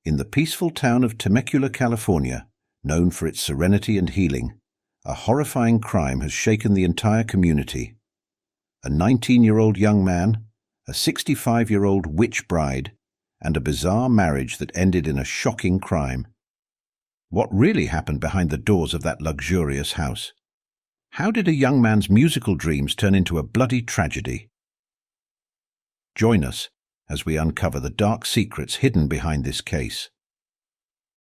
In the peaceful town of Temecula, California, known for its serenity and healing, a horrifying crime has shaken the entire community. A 19-year-old young man, a 65-year-old witch bride, and a bizarre marriage that ended in a shocking crime. What really happened behind the doors of that luxurious house? How did a young man's musical dreams turn into a bloody tragedy? Join us as we uncover the dark secrets hidden behind this case.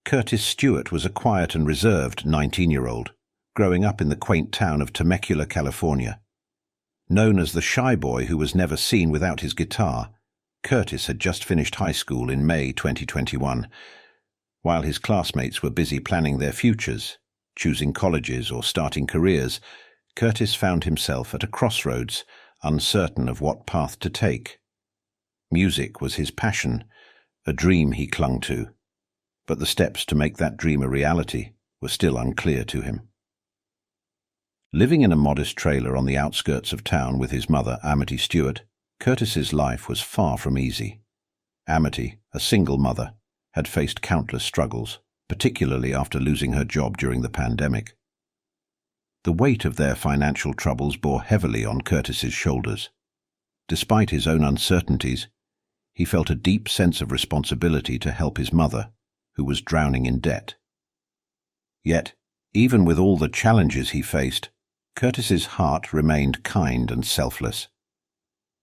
Curtis Stewart was a quiet and reserved 19-year-old, growing up in the quaint town of Temecula, California. Known as the shy boy who was never seen without his guitar, Curtis had just finished high school in May 2021. While his classmates were busy planning their futures, choosing colleges or starting careers, Curtis found himself at a crossroads, uncertain of what path to take. Music was his passion, a dream he clung to, but the steps to make that dream a reality were still unclear to him. Living in a modest trailer on the outskirts of town with his mother, Amity Stewart, Curtis's life was far from easy. Amity, a single mother, had faced countless struggles, particularly after losing her job during the pandemic. The weight of their financial troubles bore heavily on Curtis's shoulders. Despite his own uncertainties, he felt a deep sense of responsibility to help his mother, who was drowning in debt. Yet, even with all the challenges he faced, Curtis's heart remained kind and selfless.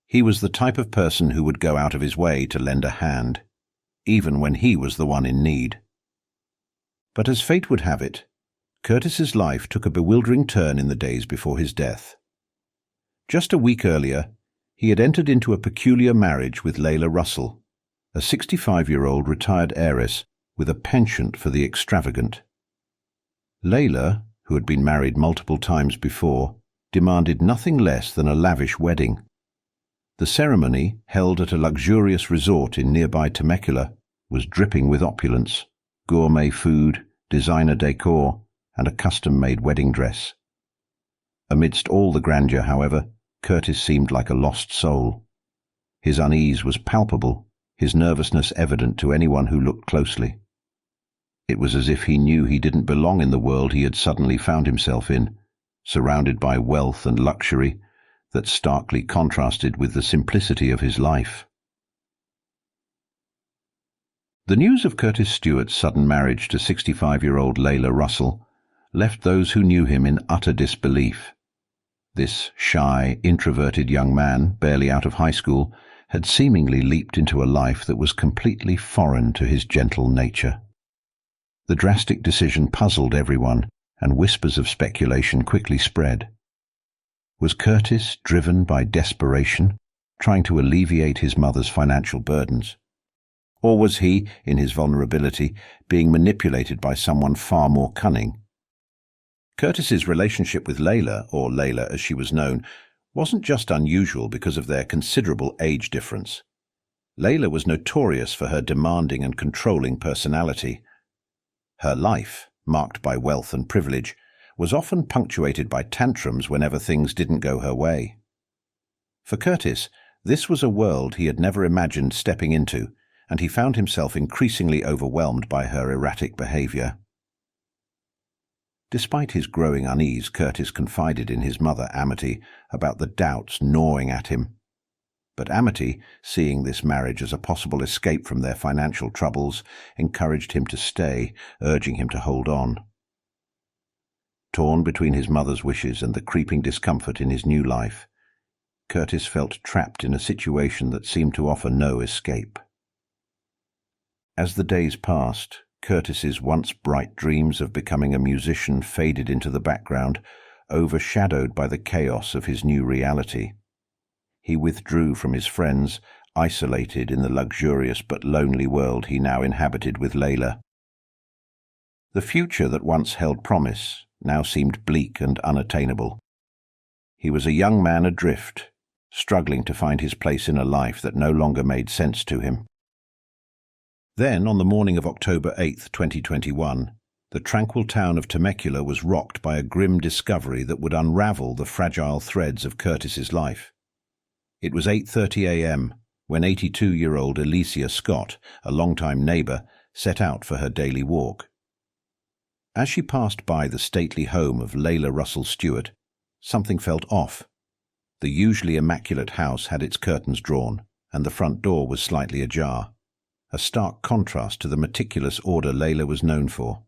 He was the type of person who would go out of his way to lend a hand, even when he was the one in need. But as fate would have it, Curtis's life took a bewildering turn in the days before his death. Just a week earlier, he had entered into a peculiar marriage with Layla Russell, a 65-year-old retired heiress with a penchant for the extravagant. Layla, who had been married multiple times before, demanded nothing less than a lavish wedding. The ceremony, held at a luxurious resort in nearby Temecula, was dripping with opulence, gourmet food, designer decor, and a custom-made wedding dress. Amidst all the grandeur, however, Curtis seemed like a lost soul. His unease was palpable, his nervousness evident to anyone who looked closely. It was as if he knew he didn't belong in the world he had suddenly found himself in, surrounded by wealth and luxury that starkly contrasted with the simplicity of his life. The news of Curtis Stewart's sudden marriage to 65-year-old Layla Russell left those who knew him in utter disbelief. This shy, introverted young man, barely out of high school, had seemingly leaped into a life that was completely foreign to his gentle nature. The drastic decision puzzled everyone, and whispers of speculation quickly spread. Was Curtis driven by desperation, trying to alleviate his mother's financial burdens? Or was he, in his vulnerability, being manipulated by someone far more cunning? Curtis's relationship with Layla, or Layla as she was known, wasn't just unusual because of their considerable age difference. Layla was notorious for her demanding and controlling personality. Her life, marked by wealth and privilege, was often punctuated by tantrums whenever things didn't go her way. For Curtis, this was a world he had never imagined stepping into, and he found himself increasingly overwhelmed by her erratic behavior. Despite his growing unease, Curtis confided in his mother, Amity, about the doubts gnawing at him. But Amity, seeing this marriage as a possible escape from their financial troubles, encouraged him to stay, urging him to hold on. Torn between his mother's wishes and the creeping discomfort in his new life, Curtis felt trapped in a situation that seemed to offer no escape. As the days passed, Curtis's once bright dreams of becoming a musician faded into the background, overshadowed by the chaos of his new reality. He withdrew from his friends, isolated in the luxurious but lonely world he now inhabited with Layla. The future that once held promise now seemed bleak and unattainable. He was a young man adrift, struggling to find his place in a life that no longer made sense to him. Then, on the morning of October 8, 2021, the tranquil town of Temecula was rocked by a grim discovery that would unravel the fragile threads of Curtis's life. It was 8:30 a.m. when 82-year-old Alicia Scott, a longtime neighbor, set out for her daily walk. As she passed by the stately home of Layla Russell Stewart, something felt off. The usually immaculate house had its curtains drawn, and the front door was slightly ajar, a stark contrast to the meticulous order Layla was known for.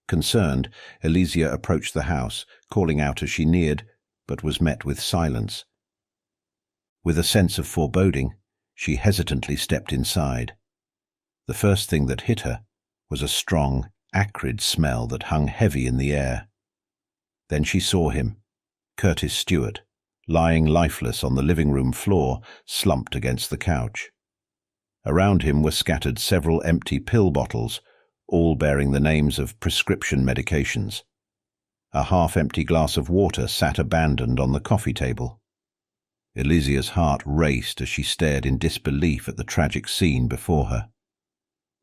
Concerned, Elysia approached the house, calling out as she neared, but was met with silence. With a sense of foreboding, she hesitantly stepped inside. The first thing that hit her was a strong, acrid smell that hung heavy in the air. Then she saw him, Curtis Stewart, lying lifeless on the living room floor, slumped against the couch. Around him were scattered several empty pill bottles, all bearing the names of prescription medications. A half-empty glass of water sat abandoned on the coffee table. Elysia's heart raced as she stared in disbelief at the tragic scene before her.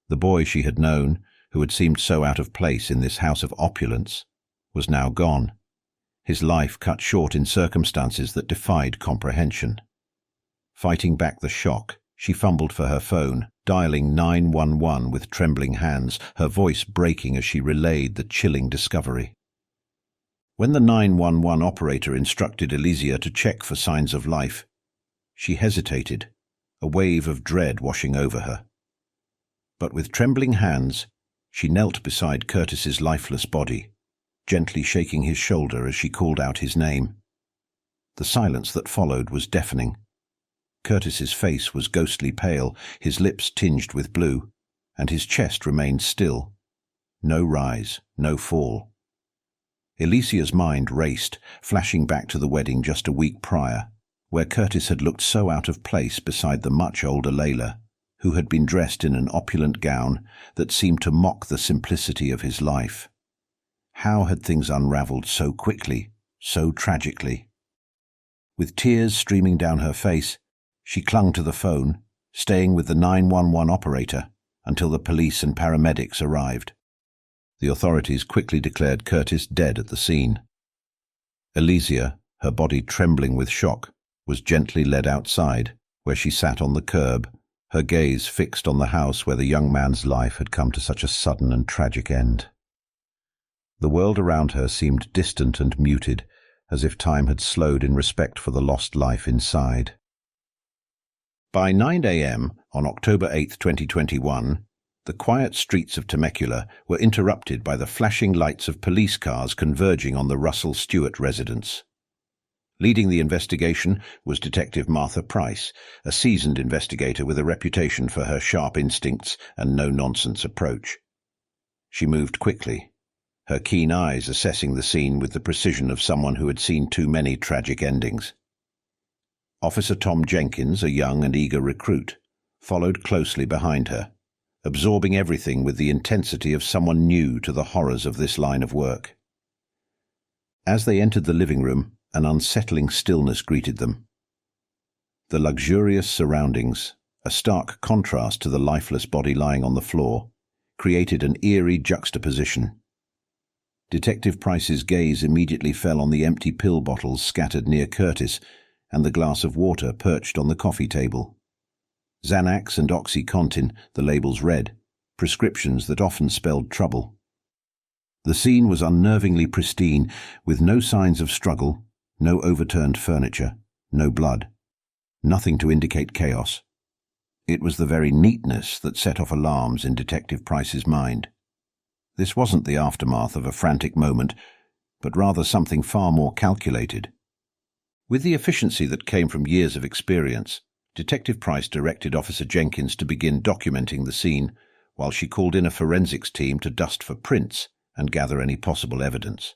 The boy she had known, who had seemed so out of place in this house of opulence, was now gone, his life cut short in circumstances that defied comprehension. Fighting back the shock, she fumbled for her phone, dialing 911 with trembling hands, her voice breaking as she relayed the chilling discovery. When the 911 operator instructed Elysia to check for signs of life, she hesitated, a wave of dread washing over her. But with trembling hands, she knelt beside Curtis's lifeless body, gently shaking his shoulder as she called out his name. The silence that followed was deafening. Curtis's face was ghostly pale, his lips tinged with blue, and his chest remained still. No rise, no fall. Elysia's mind raced, flashing back to the wedding just a week prior, where Curtis had looked so out of place beside the much older Layla, who had been dressed in an opulent gown that seemed to mock the simplicity of his life. How had things unraveled so quickly, so tragically? With tears streaming down her face, she clung to the phone, staying with the 911 operator until the police and paramedics arrived. The authorities quickly declared Curtis dead at the scene. Elysia, her body trembling with shock, was gently led outside, where she sat on the curb, her gaze fixed on the house where the young man's life had come to such a sudden and tragic end. The world around her seemed distant and muted, as if time had slowed in respect for the lost life inside. By 9 a.m. on October 8, 2021, the quiet streets of Temecula were interrupted by the flashing lights of police cars converging on the Russell Stewart residence. Leading the investigation was Detective Martha Price, a seasoned investigator with a reputation for her sharp instincts and no-nonsense approach. She moved quickly, her keen eyes assessing the scene with the precision of someone who had seen too many tragic endings. Officer Tom Jenkins, a young and eager recruit, followed closely behind her, absorbing everything with the intensity of someone new to the horrors of this line of work. As they entered the living room, an unsettling stillness greeted them. The luxurious surroundings, a stark contrast to the lifeless body lying on the floor, created an eerie juxtaposition. Detective Price's gaze immediately fell on the empty pill bottles scattered near Curtis and the glass of water perched on the coffee table. Xanax and OxyContin, the labels read, prescriptions that often spelled trouble. The scene was unnervingly pristine, with no signs of struggle, no overturned furniture, no blood, nothing to indicate chaos. It was the very neatness that set off alarms in Detective Price's mind. This wasn't the aftermath of a frantic moment, but rather something far more calculated. With the efficiency that came from years of experience, Detective Price directed Officer Jenkins to begin documenting the scene, while she called in a forensics team to dust for prints and gather any possible evidence.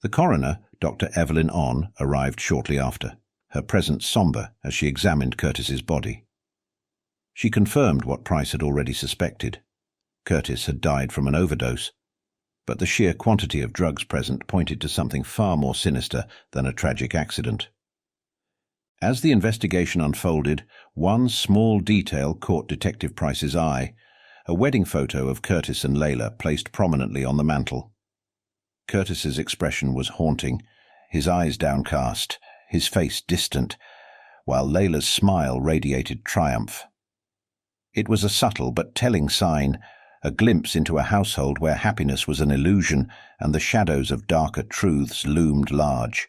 The coroner, Dr. Evelyn On, arrived shortly after, her presence somber as she examined Curtis's body. She confirmed what Price had already suspected. Curtis had died from an overdose, but the sheer quantity of drugs present pointed to something far more sinister than a tragic accident. As the investigation unfolded, one small detail caught Detective Price's eye, a wedding photo of Curtis and Layla placed prominently on the mantel. Curtis's expression was haunting, his eyes downcast, his face distant, while Layla's smile radiated triumph. It was a subtle but telling sign, a glimpse into a household where happiness was an illusion and the shadows of darker truths loomed large.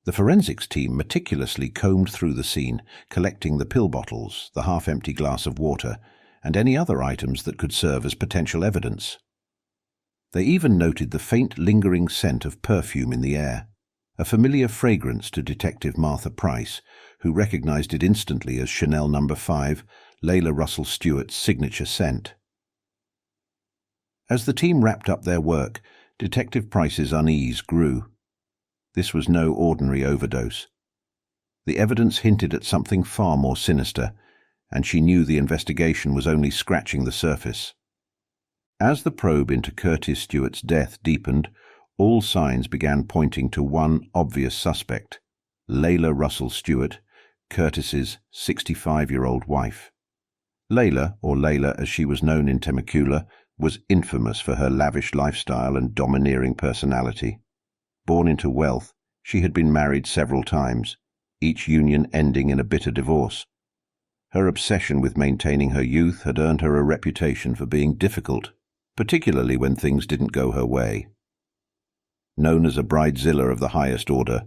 The forensics team meticulously combed through the scene, collecting the pill bottles, the half-empty glass of water, and any other items that could serve as potential evidence. They even noted the faint lingering scent of perfume in the air, a familiar fragrance to Detective Martha Price, who recognized it instantly as Chanel No. 5, Layla Russell Stewart's signature scent. As the team wrapped up their work, Detective Price's unease grew. This was no ordinary overdose. The evidence hinted at something far more sinister, and she knew the investigation was only scratching the surface. As the probe into Curtis Stewart's death deepened, all signs began pointing to one obvious suspect, Layla Russell Stewart, Curtis's 65-year-old wife. Layla, or Layla as she was known in Temecula, was infamous for her lavish lifestyle and domineering personality. Born into wealth, she had been married several times, each union ending in a bitter divorce. Her obsession with maintaining her youth had earned her a reputation for being difficult, particularly when things didn't go her way. Known as a Bridezilla of the highest order,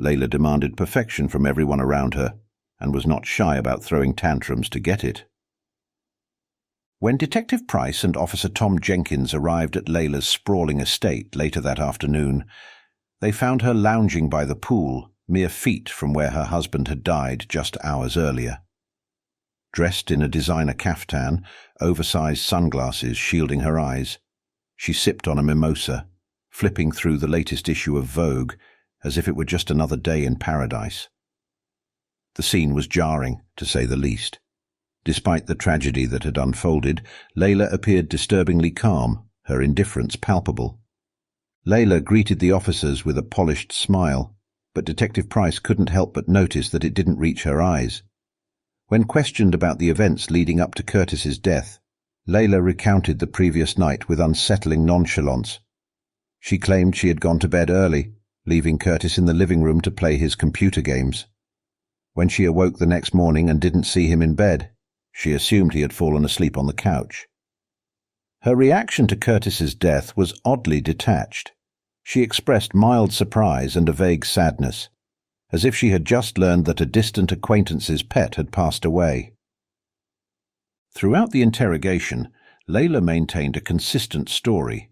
Layla demanded perfection from everyone around her, and was not shy about throwing tantrums to get it. When Detective Price and Officer Tom Jenkins arrived at Layla's sprawling estate later that afternoon, they found her lounging by the pool, mere feet from where her husband had died just hours earlier. Dressed in a designer caftan, oversized sunglasses shielding her eyes, she sipped on a mimosa, flipping through the latest issue of Vogue as if it were just another day in paradise. The scene was jarring, to say the least. Despite the tragedy that had unfolded, Layla appeared disturbingly calm, her indifference palpable. Layla greeted the officers with a polished smile, but Detective Price couldn't help but notice that it didn't reach her eyes. When questioned about the events leading up to Curtis's death, Layla recounted the previous night with unsettling nonchalance. She claimed she had gone to bed early, leaving Curtis in the living room to play his computer games. When she awoke the next morning and didn't see him in bed, she assumed he had fallen asleep on the couch. Her reaction to Curtis's death was oddly detached. She expressed mild surprise and a vague sadness, as if she had just learned that a distant acquaintance's pet had passed away. Throughout the interrogation, Layla maintained a consistent story,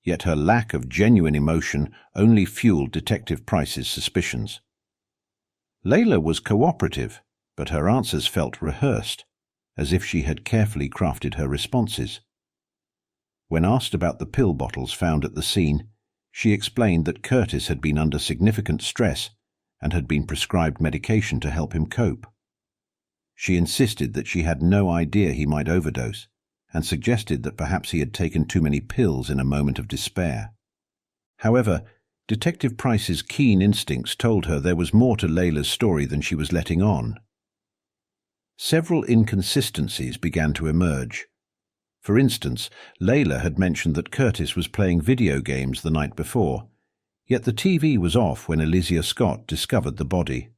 yet her lack of genuine emotion only fueled Detective Price's suspicions. Layla was cooperative, but her answers felt rehearsed, as if she had carefully crafted her responses. When asked about the pill bottles found at the scene, she explained that Curtis had been under significant stress and had been prescribed medication to help him cope. She insisted that she had no idea he might overdose, and suggested that perhaps he had taken too many pills in a moment of despair. However, Detective Price's keen instincts told her there was more to Layla's story than she was letting on. Several inconsistencies began to emerge. For instance, Layla had mentioned that Curtis was playing video games the night before, yet the TV was off when Elysia Scott discovered the body.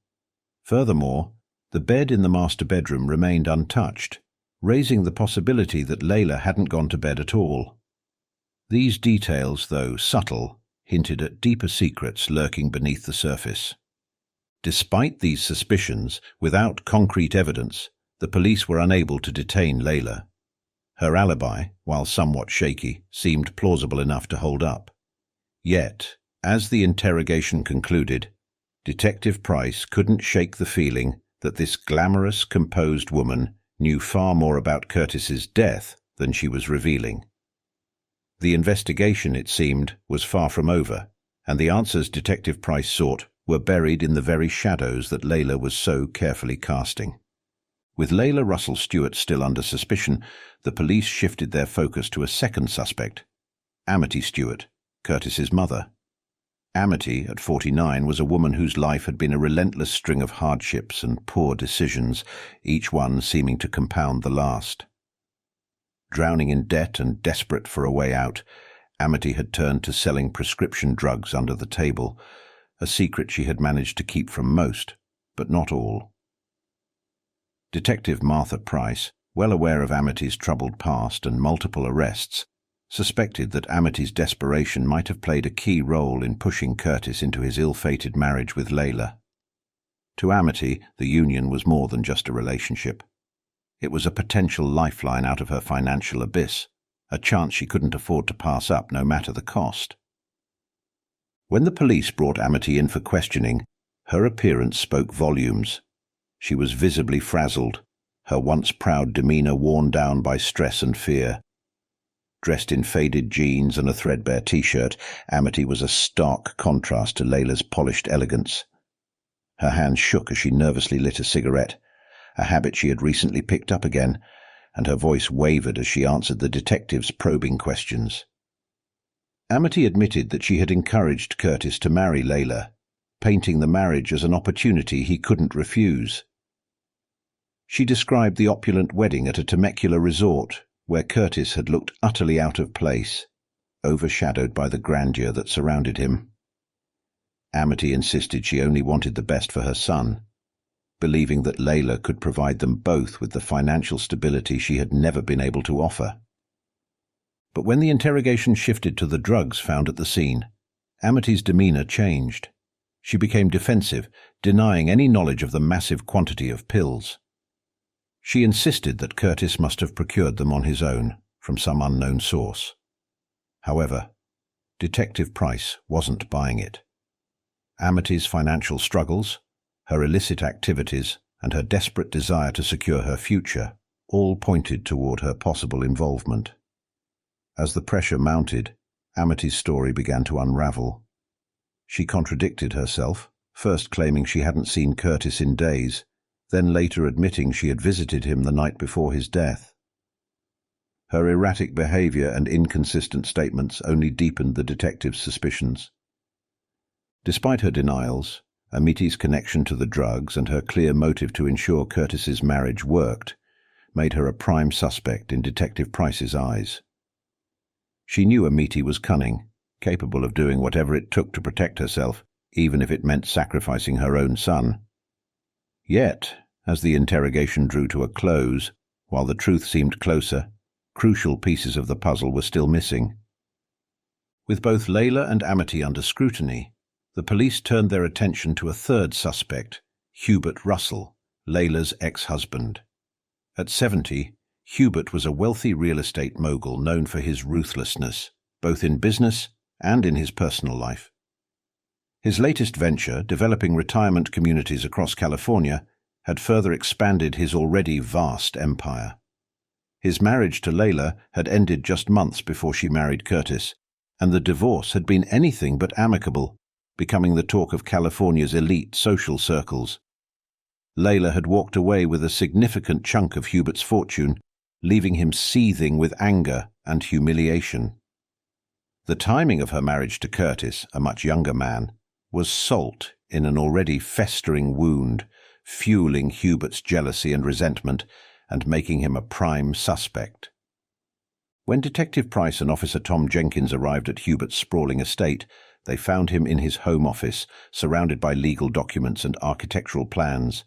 Furthermore, the bed in the master bedroom remained untouched, raising the possibility that Layla hadn't gone to bed at all. These details, though subtle, hinted at deeper secrets lurking beneath the surface. Despite these suspicions, without concrete evidence, the police were unable to detain Layla. Her alibi, while somewhat shaky, seemed plausible enough to hold up. Yet, as the interrogation concluded, Detective Price couldn't shake the feeling that this glamorous, composed woman knew far more about Curtis's death than she was revealing. The investigation, it seemed, was far from over, and the answers Detective Price sought were buried in the very shadows that Layla was so carefully casting. With Layla Russell Stewart still under suspicion, the police shifted their focus to a second suspect, Amity Stewart, Curtis's mother. Amity, at 49, was a woman whose life had been a relentless string of hardships and poor decisions, each one seeming to compound the last. Drowning in debt and desperate for a way out, Amity had turned to selling prescription drugs under the table, a secret she had managed to keep from most, but not all. Detective Martha Price, well aware of Amity's troubled past and multiple arrests, suspected that Amity's desperation might have played a key role in pushing Curtis into his ill-fated marriage with Layla. To Amity, the union was more than just a relationship. It was a potential lifeline out of her financial abyss, a chance she couldn't afford to pass up no matter the cost. When the police brought Amity in for questioning, her appearance spoke volumes. She was visibly frazzled, her once proud demeanor worn down by stress and fear. Dressed in faded jeans and a threadbare t-shirt, Amity was a stark contrast to Layla's polished elegance. Her hands shook as she nervously lit a cigarette, a habit she had recently picked up again, and her voice wavered as she answered the detective's probing questions. Amity admitted that she had encouraged Curtis to marry Layla, painting the marriage as an opportunity he couldn't refuse. She described the opulent wedding at a Temecula resort, where Curtis had looked utterly out of place, overshadowed by the grandeur that surrounded him. Amity insisted she only wanted the best for her son, believing that Layla could provide them both with the financial stability she had never been able to offer. But when the interrogation shifted to the drugs found at the scene, Amity's demeanor changed. She became defensive, denying any knowledge of the massive quantity of pills. She insisted that Curtis must have procured them on his own, from some unknown source. However, Detective Price wasn't buying it. Amity's financial struggles, her illicit activities, and her desperate desire to secure her future all pointed toward her possible involvement. As the pressure mounted, Amity's story began to unravel. She contradicted herself, first claiming she hadn't seen Curtis in days, then later admitting she had visited him the night before his death. Her erratic behavior and inconsistent statements only deepened the detective's suspicions. Despite her denials, Amity's connection to the drugs and her clear motive to ensure Curtis's marriage worked made her a prime suspect in Detective Price's eyes. She knew Amity was cunning, capable of doing whatever it took to protect herself, even if it meant sacrificing her own son. Yet, as the interrogation drew to a close, while the truth seemed closer, crucial pieces of the puzzle were still missing. With both Layla and Amity under scrutiny, the police turned their attention to a third suspect, Hubert Russell, Layla's ex-husband. At 70, Hubert was a wealthy real estate mogul known for his ruthlessness, both in business and in his personal life. His latest venture, developing retirement communities across California, had further expanded his already vast empire. His marriage to Layla had ended just months before she married Curtis, and the divorce had been anything but amicable, becoming the talk of California's elite social circles. Layla had walked away with a significant chunk of Hubert's fortune, leaving him seething with anger and humiliation. The timing of her marriage to Curtis, a much younger man, was salt in an already festering wound, fueling Hubert's jealousy and resentment and making him a prime suspect. When Detective Price and Officer Tom Jenkins arrived at Hubert's sprawling estate, they found him in his home office, surrounded by legal documents and architectural plans.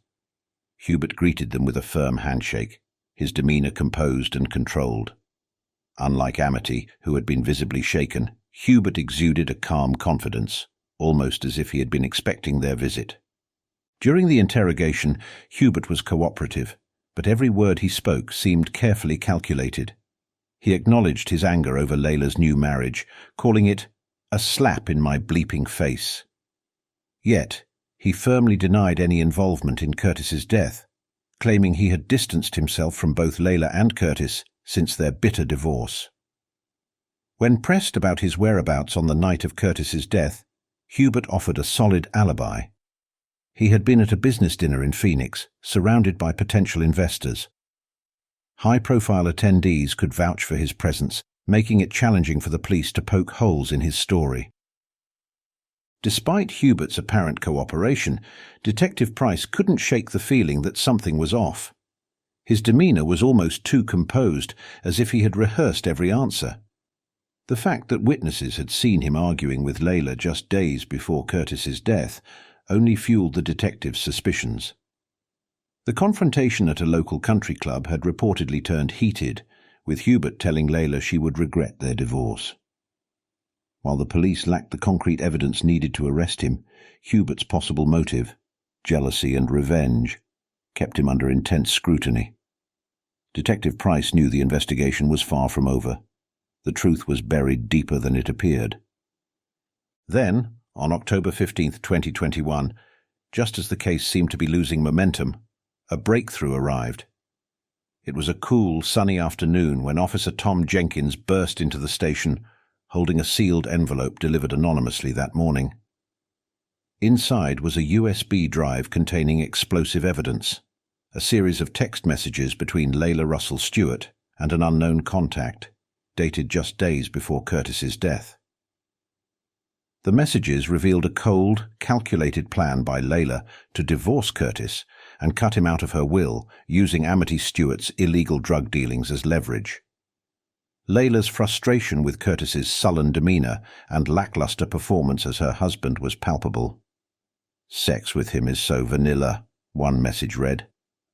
Hubert greeted them with a firm handshake, his demeanor composed and controlled. Unlike Amity, who had been visibly shaken, Hubert exuded a calm confidence, almost as if he had been expecting their visit. During the interrogation, Hubert was cooperative, but every word he spoke seemed carefully calculated. He acknowledged his anger over Layla's new marriage, calling it a slap in my bleeping face. Yet, he firmly denied any involvement in Curtis's death, claiming he had distanced himself from both Layla and Curtis since their bitter divorce. When pressed about his whereabouts on the night of Curtis's death, Hubert offered a solid alibi. He had been at a business dinner in Phoenix, surrounded by potential investors. High-profile attendees could vouch for his presence, making it challenging for the police to poke holes in his story. Despite Hubert's apparent cooperation, Detective Price couldn't shake the feeling that something was off. His demeanor was almost too composed, as if he had rehearsed every answer. The fact that witnesses had seen him arguing with Layla just days before Curtis's death only fueled the detective's suspicions. The confrontation at a local country club had reportedly turned heated, with Hubert telling Layla she would regret their divorce. While the police lacked the concrete evidence needed to arrest him, Hubert's possible motive, jealousy and revenge, kept him under intense scrutiny. Detective Price knew the investigation was far from over. The truth was buried deeper than it appeared. Then, on October 15, 2021, just as the case seemed to be losing momentum, a breakthrough arrived. It was a cool, sunny afternoon when Officer Tom Jenkins burst into the station, holding a sealed envelope delivered anonymously that morning. Inside was a USB drive containing explosive evidence, a series of text messages between Layla Russell Stewart and an unknown contact, dated just days before Curtis's death. The messages revealed a cold, calculated plan by Layla to divorce Curtis and cut him out of her will, using Amity Stewart's illegal drug dealings as leverage. Layla's frustration with Curtis's sullen demeanor and lackluster performance as her husband was palpable. "Sex with him is so vanilla," one message read.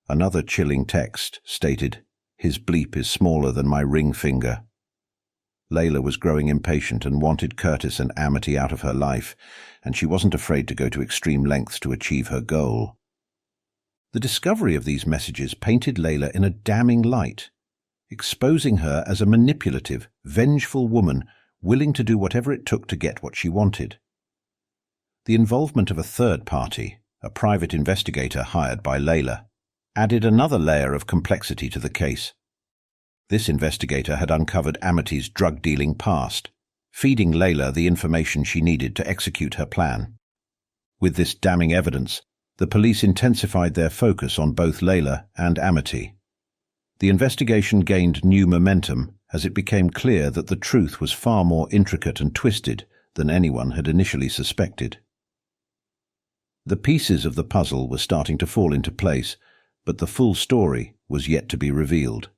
Another chilling text stated, "His bleep is smaller than my ring finger." Layla was growing impatient and wanted Curtis and Amity out of her life, and she wasn't afraid to go to extreme lengths to achieve her goal. The discovery of these messages painted Layla in a damning light, exposing her as a manipulative, vengeful woman willing to do whatever it took to get what she wanted. The involvement of a third party, a private investigator hired by Layla, added another layer of complexity to the case. This investigator had uncovered Amity's drug-dealing past, feeding Layla the information she needed to execute her plan. With this damning evidence, the police intensified their focus on both Layla and Amity. The investigation gained new momentum as it became clear that the truth was far more intricate and twisted than anyone had initially suspected. The pieces of the puzzle were starting to fall into place, but the full story was yet to be revealed.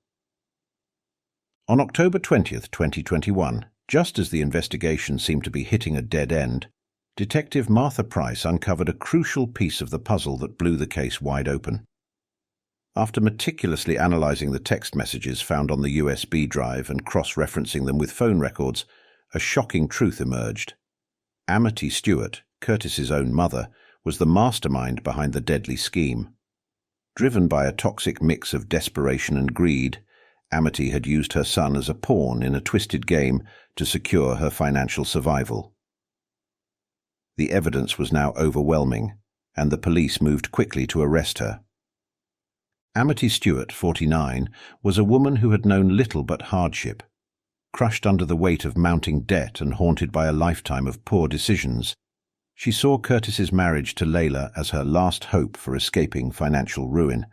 On October 20, 2021, just as the investigation seemed to be hitting a dead end, Detective Martha Price uncovered a crucial piece of the puzzle that blew the case wide open. After meticulously analyzing the text messages found on the USB drive and cross-referencing them with phone records, a shocking truth emerged. Amity Stewart, Curtis's own mother, was the mastermind behind the deadly scheme. Driven by a toxic mix of desperation and greed, Amity had used her son as a pawn in a twisted game to secure her financial survival. The evidence was now overwhelming, and the police moved quickly to arrest her. Amity Stewart, 49, was a woman who had known little but hardship. Crushed under the weight of mounting debt and haunted by a lifetime of poor decisions, she saw Curtis's marriage to Layla as her last hope for escaping financial ruin.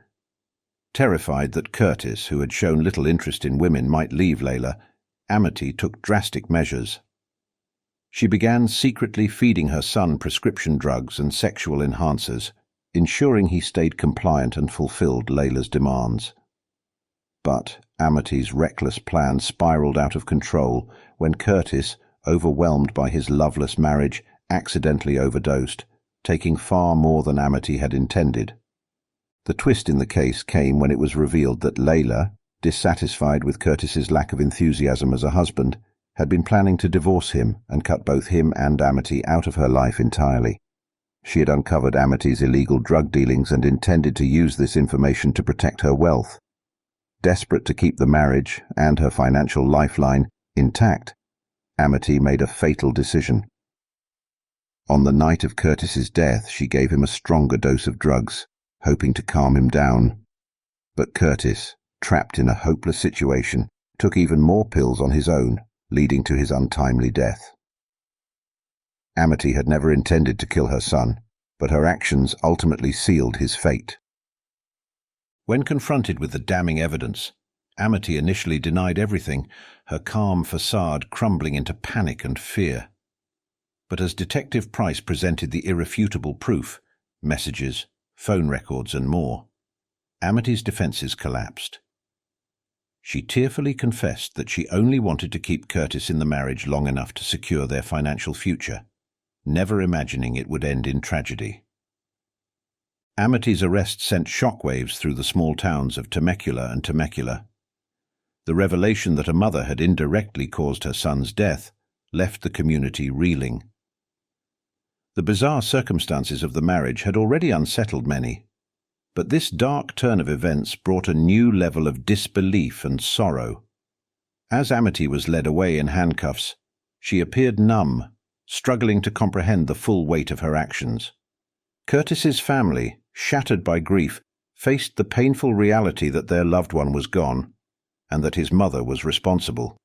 Terrified that Curtis, who had shown little interest in women, might leave Layla, Amity took drastic measures. She began secretly feeding her son prescription drugs and sexual enhancers, ensuring he stayed compliant and fulfilled Layla's demands. But Amity's reckless plan spiraled out of control when Curtis, overwhelmed by his loveless marriage, accidentally overdosed, taking far more than Amity had intended. The twist in the case came when it was revealed that Layla, dissatisfied with Curtis's lack of enthusiasm as a husband, had been planning to divorce him and cut both him and Amity out of her life entirely. She had uncovered Amity's illegal drug dealings and intended to use this information to protect her wealth. Desperate to keep the marriage and her financial lifeline intact, Amity made a fatal decision. On the night of Curtis's death, she gave him a stronger dose of drugs, hoping to calm him down. But Curtis, trapped in a hopeless situation, took even more pills on his own, leading to his untimely death. Amity had never intended to kill her son, but her actions ultimately sealed his fate. When confronted with the damning evidence, Amity initially denied everything, her calm facade crumbling into panic and fear. But as Detective Price presented the irrefutable proof, messages, phone records and more, Amity's defenses collapsed. She tearfully confessed that she only wanted to keep Curtis in the marriage long enough to secure their financial future, never imagining it would end in tragedy. Amity's arrest sent shockwaves through the small towns of Temecula and Temecula. The revelation that a mother had indirectly caused her son's death left the community reeling. The bizarre circumstances of the marriage had already unsettled many, but this dark turn of events brought a new level of disbelief and sorrow. As Amity was led away in handcuffs, she appeared numb, struggling to comprehend the full weight of her actions. Curtis's family, shattered by grief, faced the painful reality that their loved one was gone, and that his mother was responsible.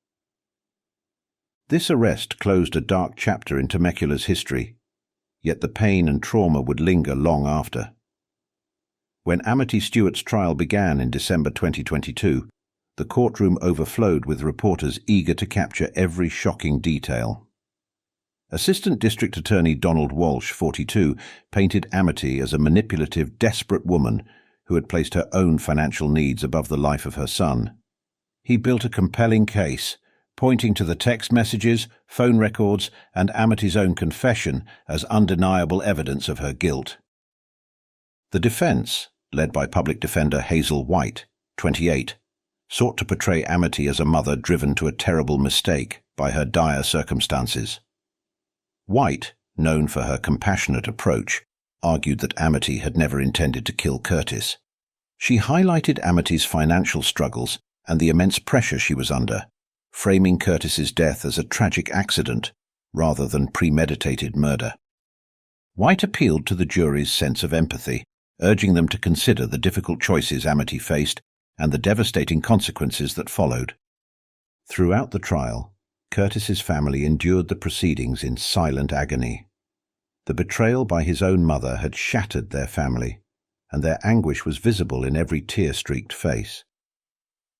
This arrest closed a dark chapter in Temecula's history, yet the pain and trauma would linger long after. When Amity Stewart's trial began in December 2022, the courtroom overflowed with reporters eager to capture every shocking detail. Assistant District Attorney Donald Walsh, 42, painted Amity as a manipulative, desperate woman who had placed her own financial needs above the life of her son. He built a compelling case, pointing to the text messages, phone records, and Amity's own confession as undeniable evidence of her guilt. The defense, led by Public Defender Hazel White, 28, sought to portray Amity as a mother driven to a terrible mistake by her dire circumstances. White, known for her compassionate approach, argued that Amity had never intended to kill Curtis. She highlighted Amity's financial struggles and the immense pressure she was under, framing Curtis's death as a tragic accident rather than premeditated murder. White appealed to the jury's sense of empathy, urging them to consider the difficult choices Amity faced and the devastating consequences that followed. Throughout the trial, Curtis's family endured the proceedings in silent agony. The betrayal by his own mother had shattered their family, and their anguish was visible in every tear-streaked face.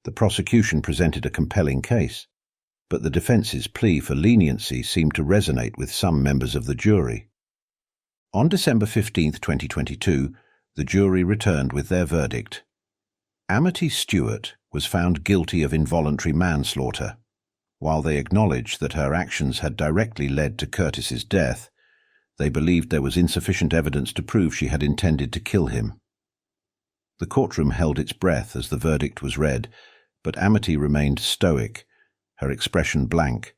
The prosecution presented a compelling case, but the defense's plea for leniency seemed to resonate with some members of the jury. On December 15, 2022, the jury returned with their verdict. Amity Stewart was found guilty of involuntary manslaughter. While they acknowledged that her actions had directly led to Curtis's death, they believed there was insufficient evidence to prove she had intended to kill him. The courtroom held its breath as the verdict was read, but Amity remained stoic, her expression blank,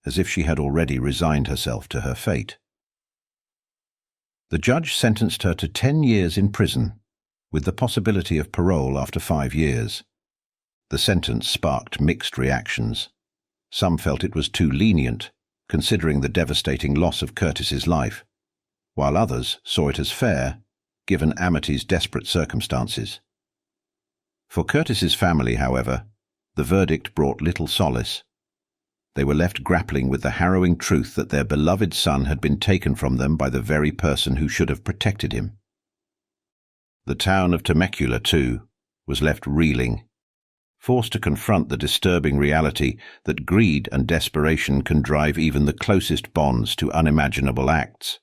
as if she had already resigned herself to her fate. The judge sentenced her to 10 years in prison, with the possibility of parole after 5 years. The sentence sparked mixed reactions. Some felt it was too lenient, considering the devastating loss of Curtis's life, while others saw it as fair, given Amity's desperate circumstances. For Curtis's family, however, the verdict brought little solace. They were left grappling with the harrowing truth that their beloved son had been taken from them by the very person who should have protected him. The town of Temecula, too, was left reeling, forced to confront the disturbing reality that greed and desperation can drive even the closest bonds to unimaginable acts.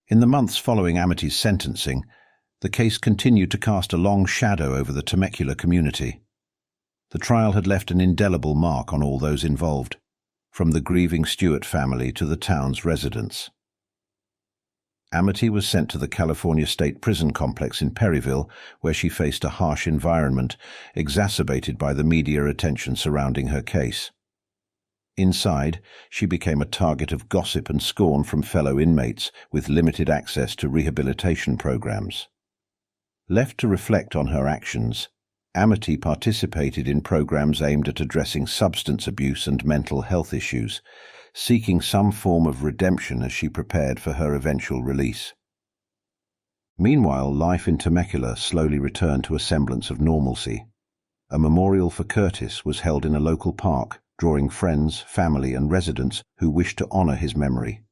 In the months following Amity's sentencing, the case continued to cast a long shadow over the Temecula community. The trial had left an indelible mark on all those involved, from the grieving Stewart family to the town's residents. Amity was sent to the California State Prison Complex in Perryville, where she faced a harsh environment, exacerbated by the media attention surrounding her case. Inside, she became a target of gossip and scorn from fellow inmates with limited access to rehabilitation programs. Left to reflect on her actions, Amity participated in programs aimed at addressing substance abuse and mental health issues, seeking some form of redemption as she prepared for her eventual release. Meanwhile, life in Temecula slowly returned to a semblance of normalcy. A memorial for Curtis was held in a local park, drawing friends, family, and residents who wished to honor his memory.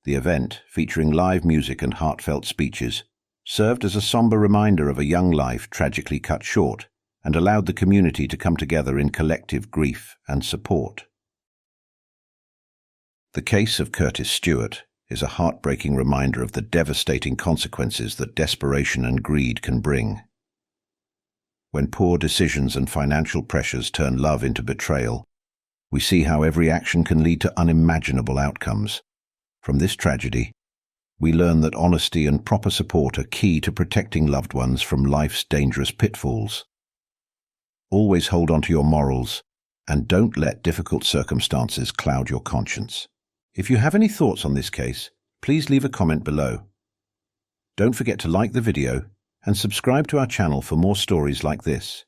The event, featuring live music and heartfelt speeches, served as a somber reminder of a young life tragically cut short, and allowed the community to come together in collective grief and support. The case of Curtis Stewart is a heartbreaking reminder of the devastating consequences that desperation and greed can bring. When poor decisions and financial pressures turn love into betrayal, we see how every action can lead to unimaginable outcomes. From this tragedy, We learn that honesty and proper support are key to protecting loved ones from life's dangerous pitfalls. Always hold on to your morals, and don't let difficult circumstances cloud your conscience. If you have any thoughts on this case, please leave a comment below. Don't forget to like the video and subscribe to our channel for more stories like this.